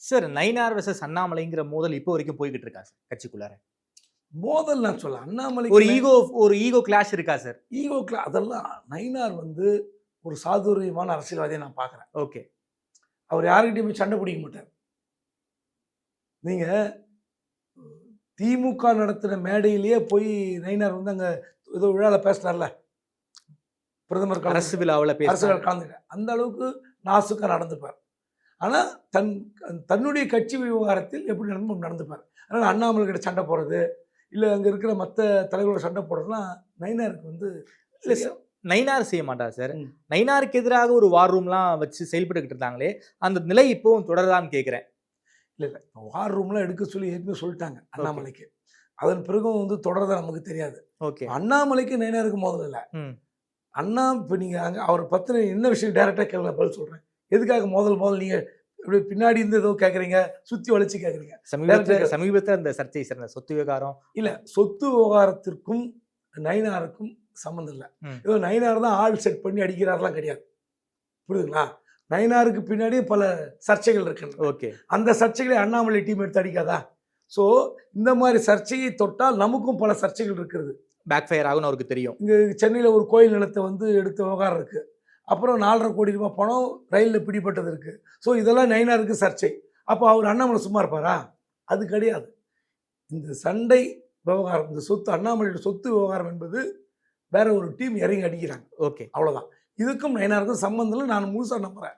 Sir Nainar versus அண்ணாமலைங்கிற மோதல் இப்போ வரைக்கும் போய்கிட்டு இருக்கா சார் கட்சிக்குள்ளார? மோதல் நான் சொல்ல அண்ணாமலை ஒரு ஈகோ கிளாஷ் இருக்கா சார்? ஈகோ அதெல்லாம் நயினார் ஒரு சாதுரியமான அரசியல்வாதியை நான் பார்க்குறேன். ஓகே. அவர் யாருக்கிட்டையுமே சண்டை பிடிக்க மாட்டார். நீங்க திமுக நடத்தின மேடையிலேயே போய் நயினார் அங்கே ஏதோ விழாவில் பேசினார்ல, பிரதமர் அரசு விழாவில் கலந்துக்க அந்த அளவுக்கு நாசுக்காக நடந்துப்பார். ஆனால் தன்னுடைய கட்சி விவகாரத்தில் எப்படி நடந்துப்பார். அதனால் அண்ணாமலை கிட்ட சண்டை போடுறது இல்லை அங்கே இருக்கிற மற்ற தலைவர்களோட சண்டை போடுறதுலாம் நயினாருக்கு இல்லை சார். நயினார் செய்ய மாட்டார் சார். நயினாருக்கு எதிராக ஒரு வார் ரூம்லாம் வச்சு செயல்பட்டுக்கிட்டு இருந்தாங்களே, அந்த நிலை இப்போவும் தொடருதான்னு கேட்குறேன். இல்லை வார் ரூம்லாம் எடுக்க சொல்லி ஏற்கனவே சொல்லிட்டாங்க அண்ணாமலைக்கு. அதன் பிறகும் தொடர்றதா நமக்கு தெரியாது. ஓகே. அண்ணாமலைக்கு நயினாருக்கு மோதல் இல்லை. அண்ணா இப்போ நீங்கள் அங்கே அவர் பற்றின என்ன விஷயம் டைரெக்டாக கேட்கல, பதில் சொல்கிறேன். எதுக்காக மோதல் நீங்கள் இப்படி பின்னாடி இருந்து ஏதோ கேட்குறீங்க, சுற்றி வளைச்சு கேட்குறீங்க. சமீபத்தில் அந்த சர்ச்சை சார், இந்த சொத்து விவகாரம் இல்லை, சொத்து விவகாரத்திற்கும் நயினாருக்கும் சம்மந்தம் இல்லை. ஏதோ நயினார் தான் ஆள் செட் பண்ணி அடிக்கிறாரெலாம் கிடையாது, புரியுதுங்களா? நயினாருக்கு பின்னாடியே பல சர்ச்சைகள் இருக்கு. ஓகே. அந்த சர்ச்சைகளை அண்ணாமலை டீம் எடுத்து அடிக்காதா? ஸோ இந்த மாதிரி சர்ச்சையை தொட்டால் நமக்கும் பல சர்ச்சைகள் இருக்கிறது. பேக் ஃபயர் ஆகும்னு அவருக்கு தெரியும். இங்கே சென்னையில் ஒரு கோயில் நிலத்தை எடுத்த விவகாரம் இருக்குது. அப்புறம் 4.5 கோடி ரூபாய் பணம் ரயிலில் பிடிப்பட்டது இருக்குது. ஸோ இதெல்லாம் நயினாருக்கு சர்ச்சை. அப்போ அவர் அண்ணாமலை சும்மா இருப்பாரா? அது கிடையாது. இந்த சண்டை விவகாரம், இந்த சொத்து, அண்ணாமலையோட சொத்து விவகாரம் என்பது வேற ஒரு டீம் இறங்கி அடிக்கிறாங்க. ஓகே, அவ்வளோதான். இதுக்கும் நயினாருக்கும் சம்பந்தம் இல்லை, நான் முழுசாக நம்புகிறேன்.